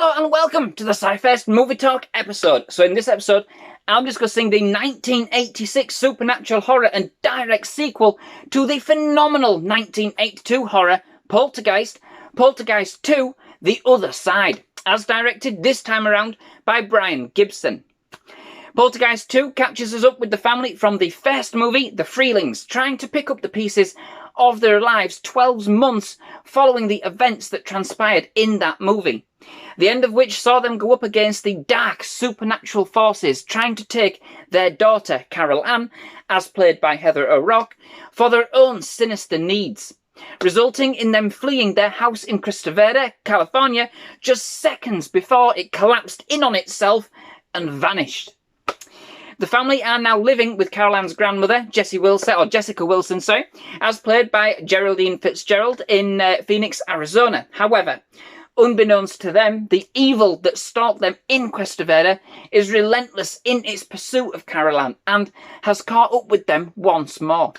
Hello and welcome to the SciFirst MovieTalk episode. So in this episode, I'm discussing the 1986 supernatural horror and direct sequel to the phenomenal 1982 horror Poltergeist, Poltergeist II, The Other Side, as directed this time around by Gibson. Poltergeist II catches us up with the family from the first movie, The Freelings, trying to pick up the pieces of their lives 12 months following the events that transpired in that movie. The end of which saw them go up against the dark supernatural forces trying to take their daughter, Carol Ann, as played by Heather O'Rourke, for their own sinister needs, resulting in them fleeing their house in Crista Verde, California, just seconds before it collapsed in on itself and vanished. The family are now living with Carol Ann's grandmother, Jessica Wilson, as played by Geraldine Fitzgerald in Phoenix, Arizona. However, unbeknownst to them, the evil that stalked them in Crista Verde is relentless in its pursuit of Carol Ann and has caught up with them once more.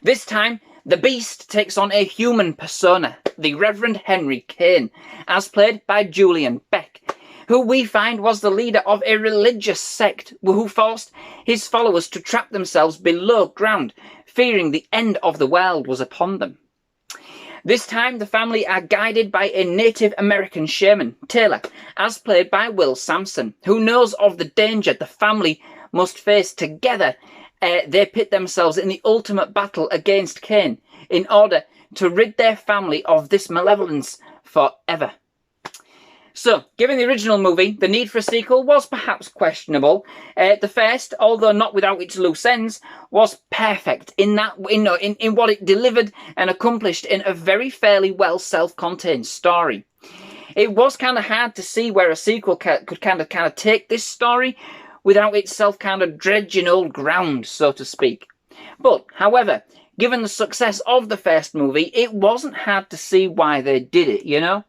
This time, the beast takes on a human persona, the Reverend Henry Kane, as played by Julian, Beck, who we find was the leader of a religious sect who forced his followers to trap themselves below ground, fearing the end of the world was upon them. This time, the family are guided by a Native American shaman, Taylor, as played by Will Sampson, who knows of the danger the family must face together. They pit themselves in the ultimate battle against Cain in order to rid their family of this malevolence forever. So, given the original movie, the need for a sequel was perhaps questionable. The first, although not without its loose ends, was perfect in what it delivered and accomplished in a very fairly well self-contained story. It was kind of hard to see where a sequel could kind of take this story without itself kind of dredging old ground, so to speak. But, however, given the success of the first movie, it wasn't hard to see why they did it, you know?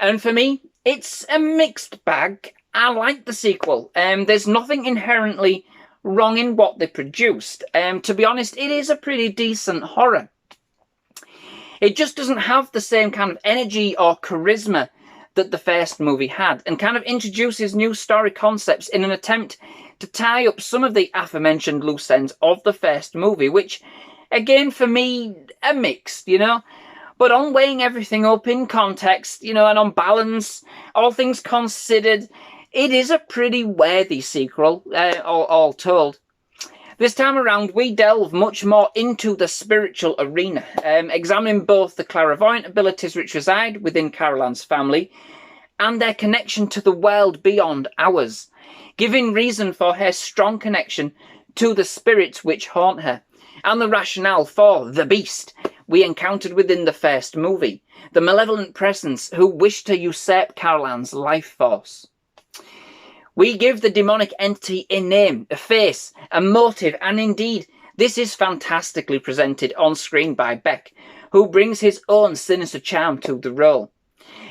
And for me, it's a mixed bag. I like the sequel. There's nothing inherently wrong in what they produced. To be honest, it is a pretty decent horror. It just doesn't have the same kind of energy or charisma that the first movie had, and kind of introduces new story concepts in an attempt to tie up some of the aforementioned loose ends of the first movie, which, again, for me, are mixed, you know? But on weighing everything up in context, you know, and on balance, all things considered, it is a pretty worthy sequel, all told. This time around, we delve much more into the spiritual arena, examining both the clairvoyant abilities which reside within Carol Ann's family and their connection to the world beyond ours, giving reason for her strong connection to the spirits which haunt her, and the rationale for the beast we encountered within the first movie, the malevolent presence who wished to usurp Carol Ann's life force. We give the demonic entity a name, a face, a motive, and indeed, this is fantastically presented on screen by Beck, who brings his own sinister charm to the role.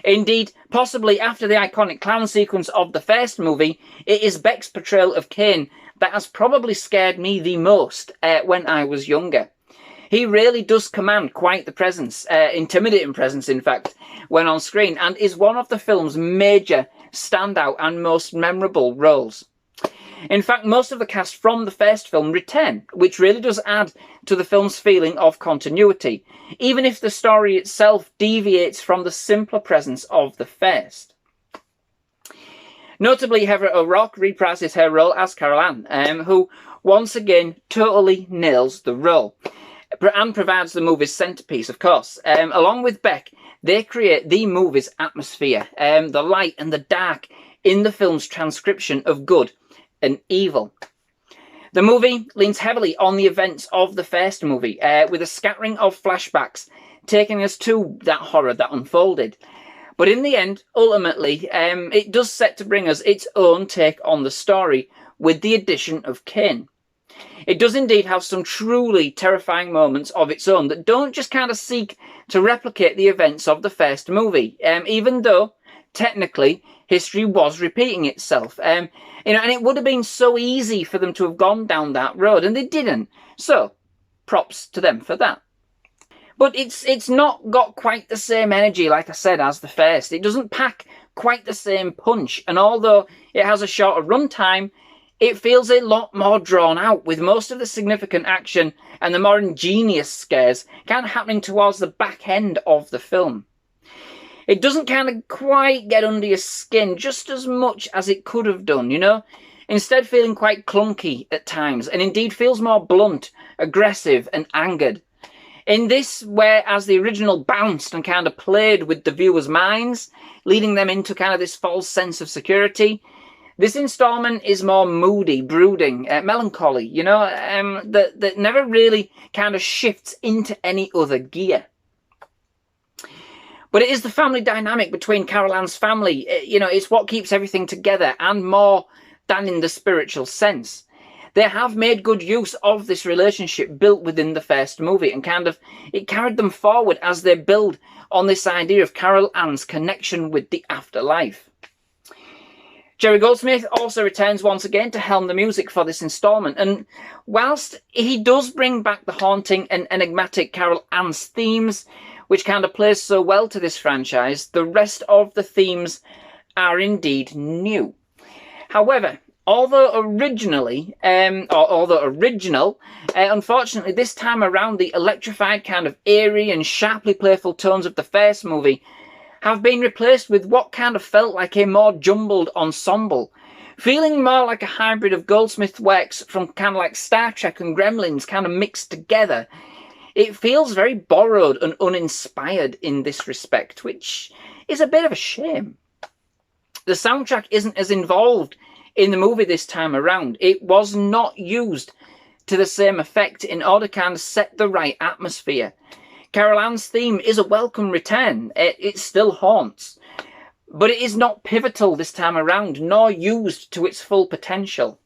Indeed, possibly after the iconic clown sequence of the first movie, it is Beck's portrayal of Cain that has probably scared me the most when I was younger. He really does command quite the presence, intimidating presence, in fact, when on screen, and is one of the film's major standout and most memorable roles. In fact, most of the cast from the first film return, which really does add to the film's feeling of continuity, even if the story itself deviates from the simpler presence of the first. Notably, Heather O'Rourke reprises her role as Carol Ann, who once again totally nails the role, and provides the movie's centerpiece, of course. Along with Beck, they create the movie's atmosphere, the light and the dark in the film's transcription of good and evil. The movie leans heavily on the events of the first movie, with a scattering of flashbacks taking us to that horror that unfolded. But in the end, ultimately, it does set to bring us its own take on the story with the addition of Cain. It does indeed have some truly terrifying moments of its own that don't just kind of seek to replicate the events of the first movie, even though, technically, history was repeating itself. And it would have been so easy for them to have gone down that road, and they didn't. So, props to them for that. But it's not got quite the same energy, like I said, as the first. It doesn't pack quite the same punch, and although it has a shorter runtime, it feels a lot more drawn out, with most of the significant action and the more ingenious scares kind of happening towards the back end of the film. It doesn't kind of quite get under your skin just as much as it could have done, you know? Instead feeling quite clunky at times, and indeed feels more blunt, aggressive and angered. In this, whereas the original bounced and kind of played with the viewer's minds, leading them into kind of this false sense of security, this installment is more moody, brooding, melancholy, you know, that never really kind of shifts into any other gear. But it is the family dynamic between Carol Ann's family, you know, it's what keeps everything together, and more than in the spiritual sense. They have made good use of this relationship built within the first movie, and kind of it carried them forward as they build on this idea of Carol Ann's connection with the afterlife. Jerry Goldsmith also returns once again to helm the music for this installment, and whilst he does bring back the haunting and enigmatic Carol Ann's themes, which kind of plays so well to this franchise, the rest of the themes are indeed new. However, although original, unfortunately this time around the electrified kind of eerie and sharply playful tones of the first movie have been replaced with what kind of felt like a more jumbled ensemble, feeling more like a hybrid of Goldsmith's works from kind of like Star Trek and Gremlins kind of mixed together. It feels very borrowed and uninspired in this respect, which is a bit of a shame. The soundtrack isn't as involved in the movie this time around. It was not used to the same effect in order to kind of set the right atmosphere. Carol Ann's theme is a welcome return. It still haunts. But it is not pivotal this time around, nor used to its full potential.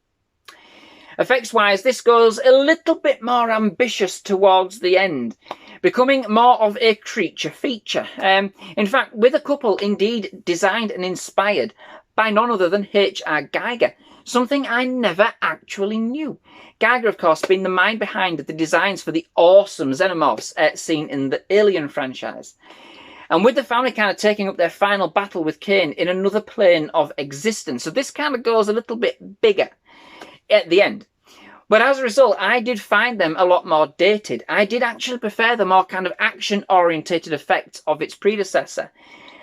Effects-wise, this goes a little bit more ambitious towards the end, becoming more of a creature feature. In fact, with a couple indeed designed and inspired by none other than H.R. Giger, something I never actually knew. Giger, of course, being the mind behind the designs for the awesome xenomorphs seen in the Alien franchise. And with the family kind of taking up their final battle with Kane in another plane of existence. So this kind of goes a little bit bigger at the end. But as a result, I did find them a lot more dated. I did actually prefer the more kind of action-orientated effects of its predecessor.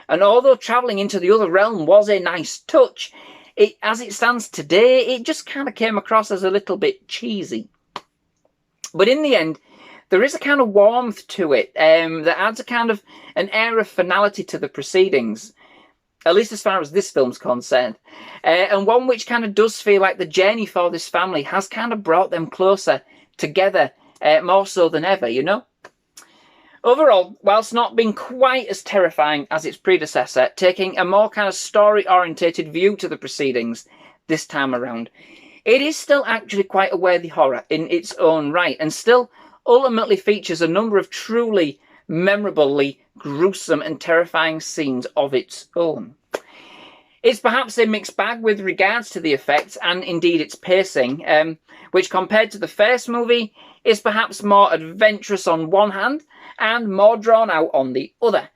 And although travelling into the other realm was a nice touch, as it stands today, it just kind of came across as a little bit cheesy. But in the end, there is a kind of warmth to it that adds a kind of an air of finality to the proceedings, at least as far as this film's concerned, and one which kind of does feel like the journey for this family has kind of brought them closer together, more so than ever, you know? Overall, whilst not being quite as terrifying as its predecessor, taking a more kind of story-orientated view to the proceedings this time around, it is still actually quite a worthy horror in its own right, and still ultimately features a number of truly memorably gruesome and terrifying scenes of its own. It's perhaps a mixed bag with regards to the effects and indeed its pacing, which compared to the first movie is perhaps more adventurous on one hand and more drawn out on the other.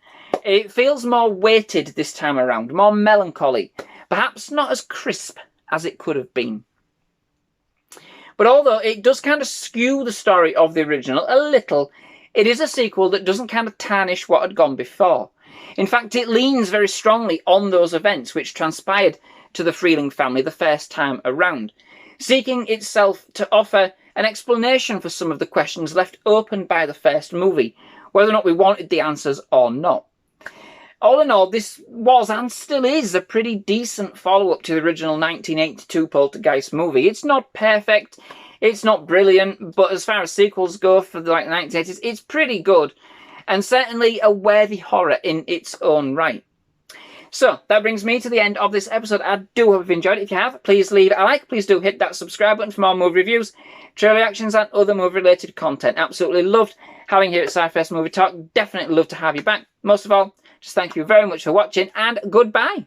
It feels more weighted this time around, more melancholy, perhaps not as crisp as it could have been. But although it does kind of skew the story of the original a little, it is a sequel that doesn't kind of tarnish what had gone before. In fact, it leans very strongly on those events which transpired to the Freeling family the first time around, seeking itself to offer an explanation for some of the questions left open by the first movie, whether or not we wanted the answers or not. All in all, this was and still is a pretty decent follow-up to the original 1982 Poltergeist movie. It's not perfect, it's not brilliant, but as far as sequels go for the 1980s, it's pretty good, and certainly a worthy horror in its own right. So, that brings me to the end of this episode. I do hope you've enjoyed it. If you have, please leave a like. Please do hit that subscribe button for more movie reviews, trailer reactions, and other movie-related content. Absolutely loved having you here at SciFirst Movie Talk. Definitely love to have you back. Most of all, just thank you very much for watching, and goodbye.